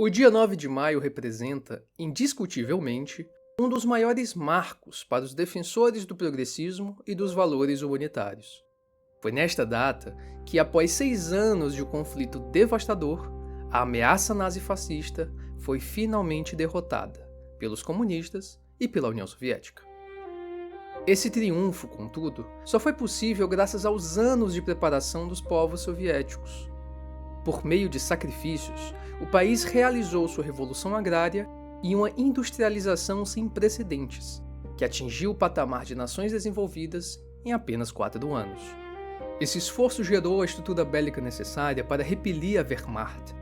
O dia 9 de maio representa, indiscutivelmente, um dos maiores marcos para os defensores do progressismo e dos valores humanitários. Foi nesta data que, após 6 anos de um conflito devastador, a ameaça nazifascista foi finalmente derrotada pelos comunistas e pela União Soviética. Esse triunfo, contudo, só foi possível graças aos anos de preparação dos povos soviéticos. Por meio de sacrifícios, o país realizou sua revolução agrária e uma industrialização sem precedentes, que atingiu o patamar de nações desenvolvidas em apenas 4 anos. Esse esforço gerou a estrutura bélica necessária para repelir a Wehrmacht.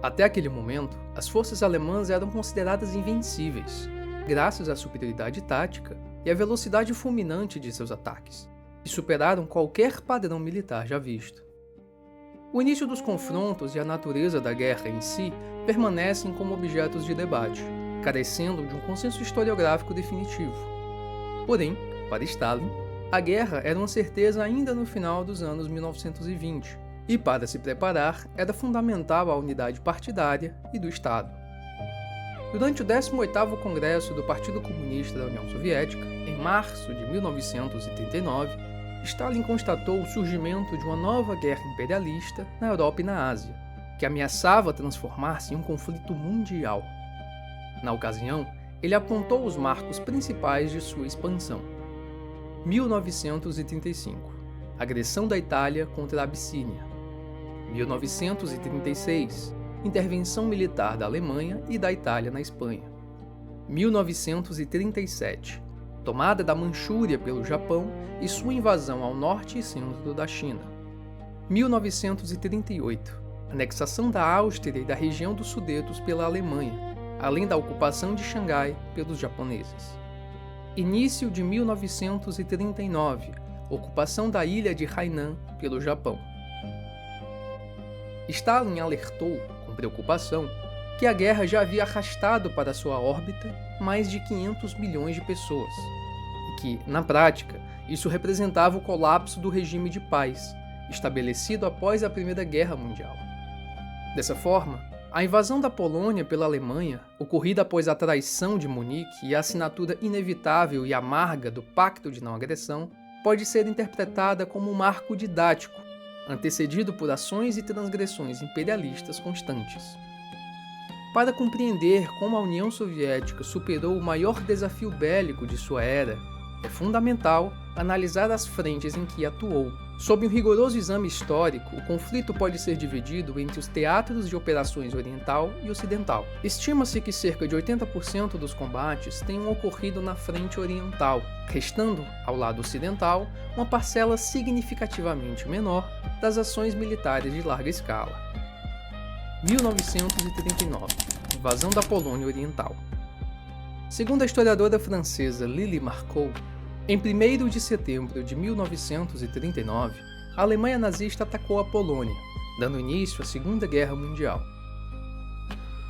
Até aquele momento, as forças alemãs eram consideradas invencíveis, graças à superioridade tática e à velocidade fulminante de seus ataques, e superaram qualquer padrão militar já visto. O início dos confrontos e a natureza da guerra em si permanecem como objetos de debate, carecendo de um consenso historiográfico definitivo. Porém, para Stalin, a guerra era uma certeza ainda no final dos anos 1920, e para se preparar era fundamental a unidade partidária e do Estado. Durante o 18º Congresso do Partido Comunista da União Soviética, em março de 1939, Stalin constatou o surgimento de uma nova guerra imperialista na Europa e na Ásia, que ameaçava transformar-se em um conflito mundial. Na ocasião, ele apontou os marcos principais de sua expansão. 1935 – Agressão da Itália contra a Abissínia. 1936 – Intervenção militar da Alemanha e da Itália na Espanha. 1937 – Tomada da Manchúria pelo Japão e sua invasão ao norte e centro da China. 1938 – Anexação da Áustria e da região dos Sudetos pela Alemanha, além da ocupação de Xangai pelos japoneses. Início de 1939 – Ocupação da ilha de Hainan pelo Japão. Stalin alertou, com preocupação, que a guerra já havia arrastado para sua órbita mais de 500 milhões de pessoas, e que, na prática, isso representava o colapso do regime de paz, estabelecido após a Primeira Guerra Mundial. Dessa forma, a invasão da Polônia pela Alemanha, ocorrida após a traição de Munique e a assinatura inevitável e amarga do Pacto de Não Agressão, pode ser interpretada como um marco didático, antecedido por ações e transgressões imperialistas constantes. Para compreender como a União Soviética superou o maior desafio bélico de sua era, é fundamental analisar as frentes em que atuou. Sob um rigoroso exame histórico, o conflito pode ser dividido entre os teatros de operações oriental e ocidental. Estima-se que cerca de 80% dos combates tenham ocorrido na frente oriental, restando, ao lado ocidental, uma parcela significativamente menor das ações militares de larga escala. 1939 – Invasão da Polônia Oriental. Segundo a historiadora francesa Lily Marcoux, em 1º de setembro de 1939, a Alemanha nazista atacou a Polônia, dando início à Segunda Guerra Mundial.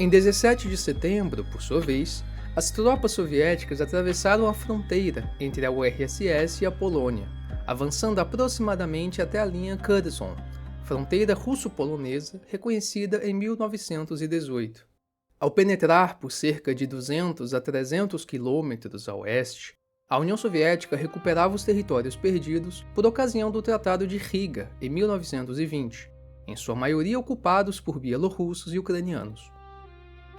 Em 17 de setembro, por sua vez, as tropas soviéticas atravessaram a fronteira entre a URSS e a Polônia, avançando aproximadamente até a linha Curzon, fronteira russo-polonesa reconhecida em 1918. Ao penetrar por cerca de 200 a 300 quilômetros a oeste, a União Soviética recuperava os territórios perdidos por ocasião do Tratado de Riga, em 1920, em sua maioria ocupados por bielorrussos e ucranianos.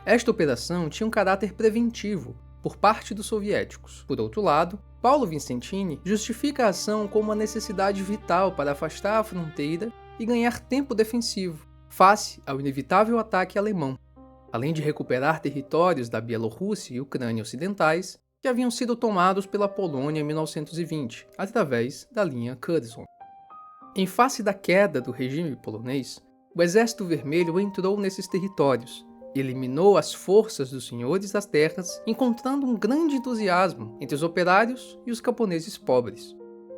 Esta operação tinha um caráter preventivo por parte dos soviéticos. Por outro lado, Paulo Vincentini justifica a ação como uma necessidade vital para afastar a fronteira e ganhar tempo defensivo, face ao inevitável ataque alemão, além de recuperar territórios da Bielorrússia e Ucrânia ocidentais que haviam sido tomados pela Polônia em 1920, através da linha Curzon. Em face da queda do regime polonês, o Exército Vermelho entrou nesses territórios e eliminou as forças dos senhores das terras, encontrando um grande entusiasmo entre os operários e os camponeses pobres.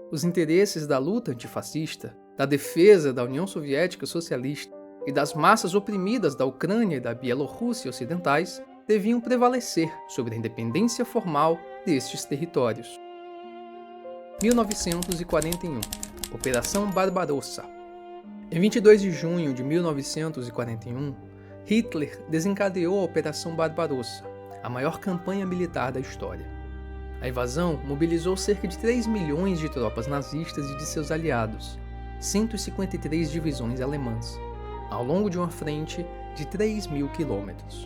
Os interesses da luta antifascista, da defesa da União Soviética Socialista e das massas oprimidas da Ucrânia e da Bielorrússia ocidentais deviam prevalecer sobre a independência formal destes territórios. 1941 – Operação Barbarossa. Em 22 de junho de 1941, Hitler desencadeou a Operação Barbarossa, a maior campanha militar da história. A invasão mobilizou cerca de 3 milhões de tropas nazistas e de seus aliados, 153 divisões alemãs, ao longo de uma frente de 3.000 quilômetros.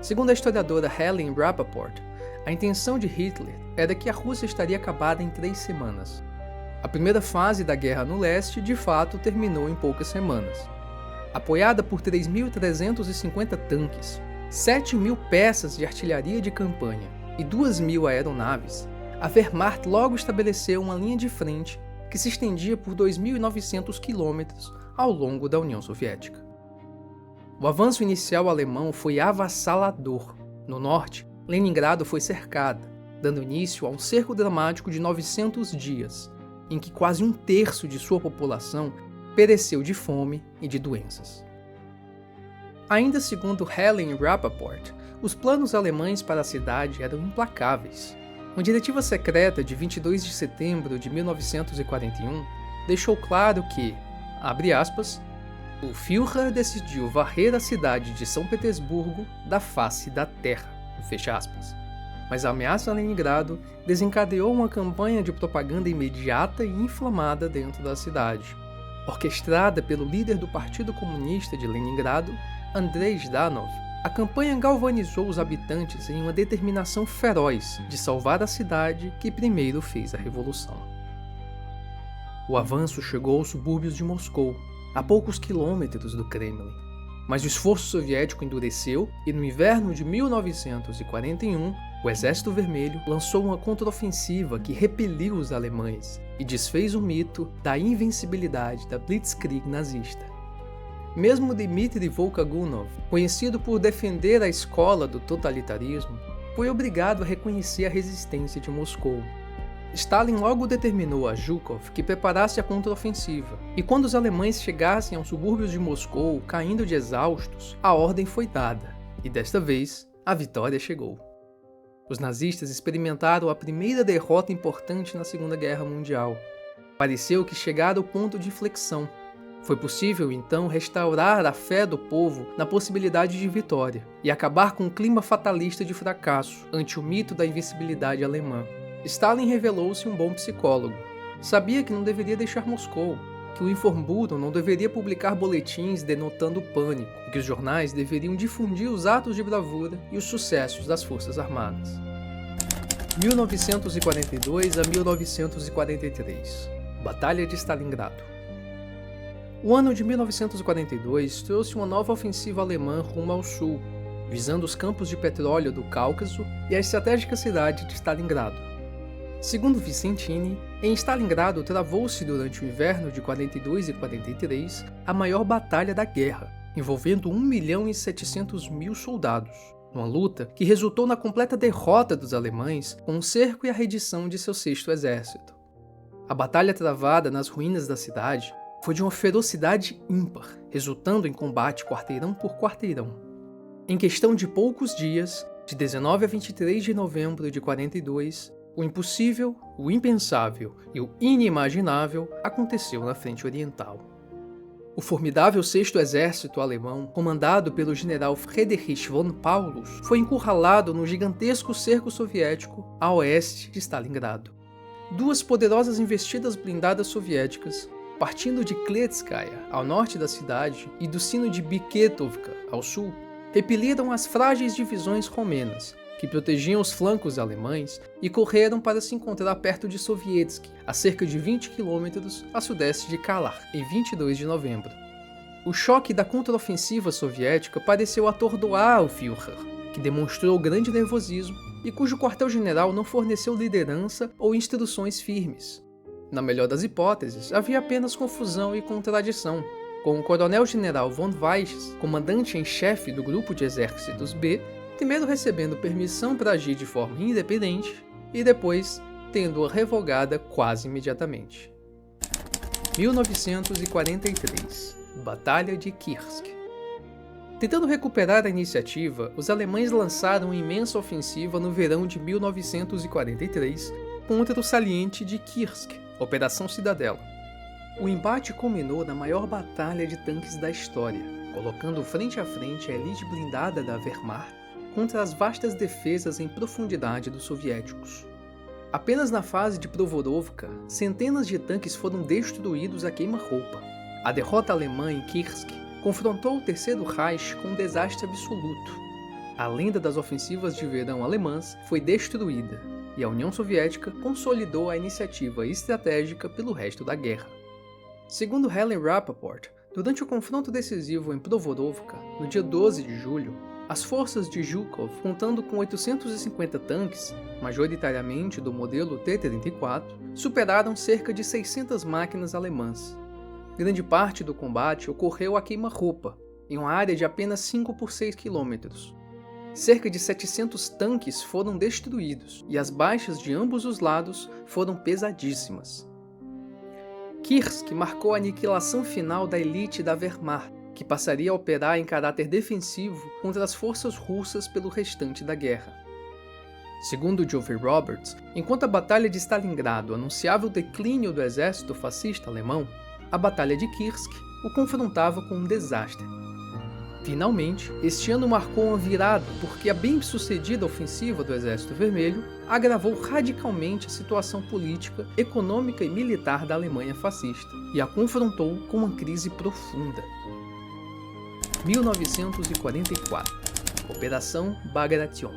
Segundo a historiadora Helen Rappaport, a intenção de Hitler era que a Rússia estaria acabada em 3 semanas. A primeira fase da guerra no leste, de fato, terminou em poucas semanas. Apoiada por 3.350 tanques, 7.000 peças de artilharia de campanha e 2.000 aeronaves, a Wehrmacht logo estabeleceu uma linha de frente que se estendia por 2.900 quilômetros ao longo da União Soviética. O avanço inicial alemão foi avassalador. No norte, Leningrado foi cercada, dando início a um cerco dramático de 900 dias, em que quase 1/3 de sua população pereceu de fome e de doenças. Ainda segundo Helen Rappaport, os planos alemães para a cidade eram implacáveis. Uma diretiva secreta de 22 de setembro de 1941 deixou claro que, abre aspas, o Führer decidiu varrer a cidade de São Petersburgo da face da terra, fecha aspas. Mas a ameaça a Leningrado desencadeou uma campanha de propaganda imediata e inflamada dentro da cidade. Orquestrada pelo líder do Partido Comunista de Leningrado, Andrei Zhdanov, a campanha galvanizou os habitantes em uma determinação feroz de salvar a cidade que primeiro fez a revolução. O avanço chegou aos subúrbios de Moscou, a poucos quilômetros do Kremlin. Mas o esforço soviético endureceu e no inverno de 1941, o Exército Vermelho lançou uma contraofensiva que repeliu os alemães e desfez o mito da invencibilidade da Blitzkrieg nazista. Mesmo Dmitry Volkagunov, conhecido por defender a escola do totalitarismo, foi obrigado a reconhecer a resistência de Moscou. Stalin logo determinou a Zhukov que preparasse a contraofensiva, e quando os alemães chegassem aos subúrbios de Moscou, caindo de exaustos, a ordem foi dada, e desta vez, a vitória chegou. Os nazistas experimentaram a primeira derrota importante na Segunda Guerra Mundial. Pareceu que chegara ao ponto de inflexão. Foi possível, então, restaurar a fé do povo na possibilidade de vitória, e acabar com o clima fatalista de fracasso ante o mito da invencibilidade alemã. Stalin revelou-se um bom psicólogo. Sabia que não deveria deixar Moscou, que o Informbüro não deveria publicar boletins denotando pânico, e que os jornais deveriam difundir os atos de bravura e os sucessos das Forças Armadas. 1942 a 1943 – Batalha de Stalingrado. O ano de 1942 trouxe uma nova ofensiva alemã rumo ao sul, visando os campos de petróleo do Cáucaso e a estratégica cidade de Stalingrado. Segundo Vicentini, em Stalingrado travou-se durante o inverno de 42 e 43 a maior batalha da guerra, envolvendo 1.700.000 soldados, uma luta que resultou na completa derrota dos alemães com o cerco e a redição de seu 6º exército. A batalha travada nas ruínas da cidade foi de uma ferocidade ímpar, resultando em combate quarteirão por quarteirão. Em questão de poucos dias, de 19 a 23 de novembro de 42, o impossível, o impensável e o inimaginável aconteceu na frente oriental. O formidável 6º Exército alemão, comandado pelo general Friedrich von Paulus, foi encurralado no gigantesco cerco soviético a oeste de Stalingrado. 2 poderosas investidas blindadas soviéticas, partindo de Kletskaya, ao norte da cidade, e do sino de Biketovka, ao sul, repeliram as frágeis divisões romenas, que protegiam os flancos alemães, e correram para se encontrar perto de Sovietsk, a cerca de 20 km a sudeste de Kalar, em 22 de novembro. O choque da contraofensiva soviética pareceu atordoar o Führer, que demonstrou grande nervosismo e cujo quartel-general não forneceu liderança ou instruções firmes. Na melhor das hipóteses, havia apenas confusão e contradição, com o coronel-general von Weizsäcker, comandante em chefe do grupo de exércitos B, primeiro recebendo permissão para agir de forma independente e depois tendo-a revogada quase imediatamente. 1943 – Batalha de Kursk. Tentando recuperar a iniciativa, os alemães lançaram uma imensa ofensiva no verão de 1943 contra o saliente de Kursk, Operação Cidadela. O embate culminou na maior batalha de tanques da história, colocando frente a frente a elite blindada da Wehrmacht contra as vastas defesas em profundidade dos soviéticos. Apenas na fase de Provorovka, centenas de tanques foram destruídos a queima-roupa. A derrota alemã em Kursk confrontou o Terceiro Reich com um desastre absoluto. A lenda das ofensivas de verão alemãs foi destruída, e a União Soviética consolidou a iniciativa estratégica pelo resto da guerra. Segundo Helen Rappaport, durante o confronto decisivo em Provorovka, no dia 12 de julho, as forças de Zhukov, contando com 850 tanques, majoritariamente do modelo T-34, superaram cerca de 600 máquinas alemãs. Grande parte do combate ocorreu a queima-roupa, em uma área de apenas 5 por 6 quilômetros. Cerca de 700 tanques foram destruídos, e as baixas de ambos os lados foram pesadíssimas. Kursk marcou a aniquilação final da elite da Wehrmacht, que passaria a operar em caráter defensivo contra as forças russas pelo restante da guerra. Segundo Geoffrey Roberts, enquanto a Batalha de Stalingrado anunciava o declínio do exército fascista alemão, a Batalha de Kursk o confrontava com um desastre. Finalmente, este ano marcou uma virada porque a bem-sucedida ofensiva do Exército Vermelho agravou radicalmente a situação política, econômica e militar da Alemanha fascista e a confrontou com uma crise profunda. 1944 – Operação Bagration.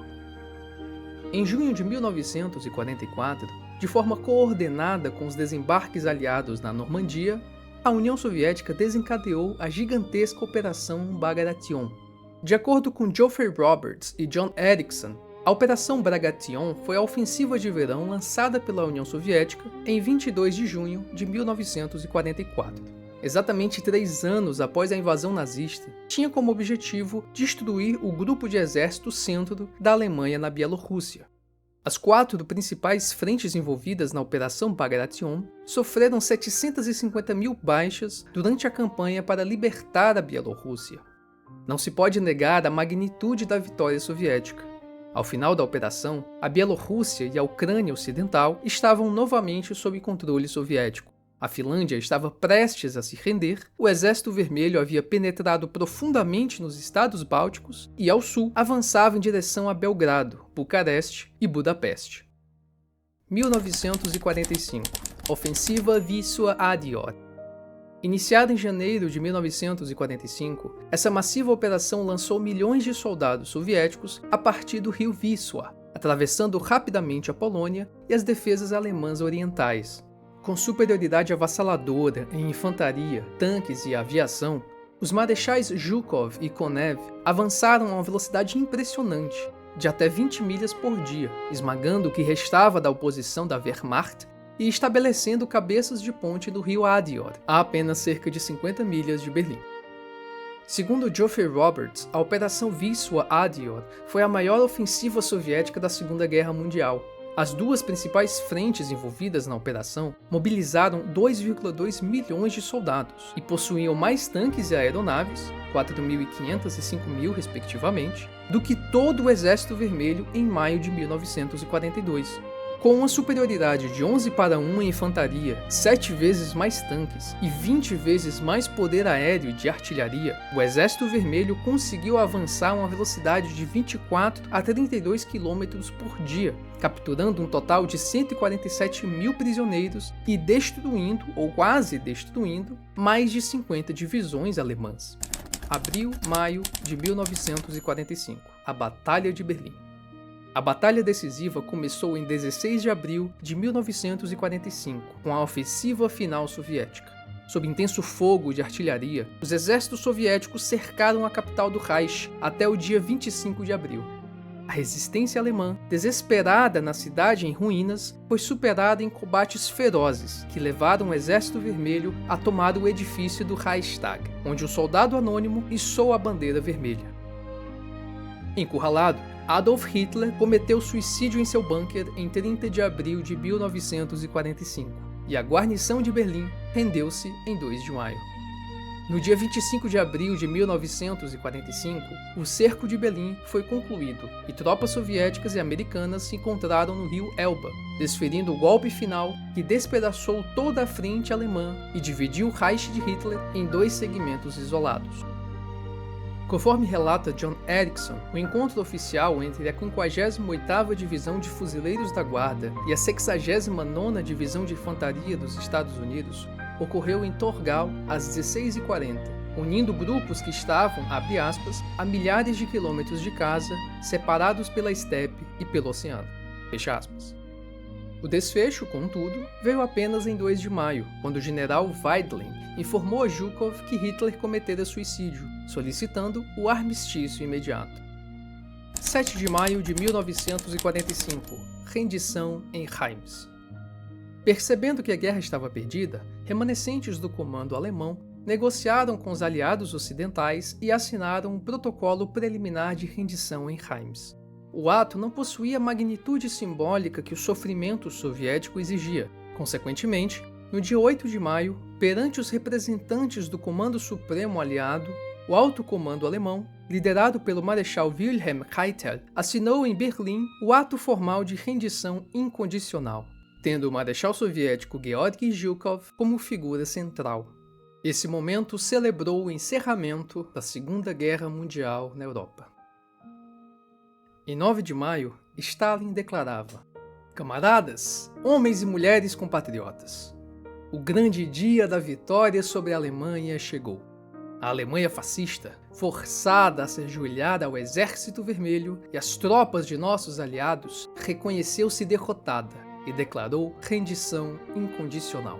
Em junho de 1944, de forma coordenada com os desembarques aliados na Normandia, a União Soviética desencadeou a gigantesca Operação Bagration. De acordo com Geoffrey Roberts e John Erickson, a Operação Bagration foi a ofensiva de verão lançada pela União Soviética em 22 de junho de 1944. Exatamente 3 anos após a invasão nazista, tinha como objetivo destruir o grupo de exército centro da Alemanha na Bielorrússia. As 4 principais frentes envolvidas na Operação Bagration sofreram 750 mil baixas durante a campanha para libertar a Bielorrússia. Não se pode negar a magnitude da vitória soviética. Ao final da operação, a Bielorrússia e a Ucrânia Ocidental estavam novamente sob controle soviético. A Finlândia estava prestes a se render, o Exército Vermelho havia penetrado profundamente nos estados bálticos e, ao sul, avançava em direção a Belgrado, Bucareste e Budapeste. 1945 – Ofensiva Wisła-Adior. Iniciada em janeiro de 1945, essa massiva operação lançou milhões de soldados soviéticos a partir do rio Wisła, atravessando rapidamente a Polônia e as defesas alemãs orientais. Com superioridade avassaladora em infantaria, tanques e aviação, os marechais Zhukov e Konev avançaram a uma velocidade impressionante, de até 20 milhas por dia, esmagando o que restava da oposição da Wehrmacht e estabelecendo cabeças de ponte do rio Adior, a apenas cerca de 50 milhas de Berlim. Segundo Geoffrey Roberts, a Operação Wisła-Adior foi a maior ofensiva soviética da Segunda Guerra Mundial. As 2 principais frentes envolvidas na operação mobilizaram 2,2 milhões de soldados e possuíam mais tanques e aeronaves, 4.500 e 5.000 respectivamente, do que todo o Exército Vermelho em maio de 1942. Com uma superioridade de 11-1 em infantaria, 7 vezes mais tanques e 20 vezes mais poder aéreo de artilharia, o Exército Vermelho conseguiu avançar a uma velocidade de 24 a 32 km por dia, capturando um total de 147 mil prisioneiros e destruindo, ou quase destruindo, mais de 50 divisões alemãs. Abril-maio de 1945 – a Batalha de Berlim. A batalha decisiva começou em 16 de abril de 1945, com a ofensiva final soviética. Sob intenso fogo de artilharia, os exércitos soviéticos cercaram a capital do Reich até o dia 25 de abril. A resistência alemã, desesperada na cidade em ruínas, foi superada em combates ferozes que levaram o Exército Vermelho a tomar o edifício do Reichstag, onde um soldado anônimo içou a bandeira vermelha. Encurralado, Adolf Hitler cometeu suicídio em seu bunker em 30 de abril de 1945, e a guarnição de Berlim rendeu-se em 2 de maio. No dia 25 de abril de 1945, o cerco de Berlim foi concluído e tropas soviéticas e americanas se encontraram no rio Elba, desferindo o golpe final que despedaçou toda a frente alemã e dividiu o Reich de Hitler em 2 segmentos isolados. Conforme relata John Erickson, o encontro oficial entre a 58ª Divisão de Fuzileiros da Guarda e a 69ª Divisão de Infantaria dos Estados Unidos ocorreu em Torgau às 16h40, unindo grupos que estavam, abre aspas, a milhares de quilômetros de casa, separados pela estepe e pelo oceano. Fecha aspas. O desfecho, contudo, veio apenas em 2 de maio, quando o general Weidling informou a Zhukov que Hitler cometera suicídio, solicitando o armistício imediato. 7 de maio de 1945. Rendição em Reims. Percebendo que a guerra estava perdida, remanescentes do comando alemão negociaram com os aliados ocidentais e assinaram um protocolo preliminar de rendição em Reims. O ato não possuía a magnitude simbólica que o sofrimento soviético exigia. Consequentemente, no dia 8 de maio, perante os representantes do Comando Supremo Aliado, o Alto Comando Alemão, liderado pelo Marechal Wilhelm Keitel, assinou em Berlim o ato formal de rendição incondicional, tendo o Marechal Soviético Georgy Zhukov como figura central. Esse momento celebrou o encerramento da Segunda Guerra Mundial na Europa. Em 9 de maio, Stalin declarava: "Camaradas, homens e mulheres compatriotas, o grande dia da vitória sobre a Alemanha chegou. A Alemanha fascista, forçada a se ajoelhar ao Exército Vermelho e às tropas de nossos aliados, reconheceu-se derrotada e declarou rendição incondicional."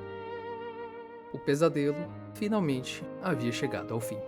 O pesadelo finalmente havia chegado ao fim.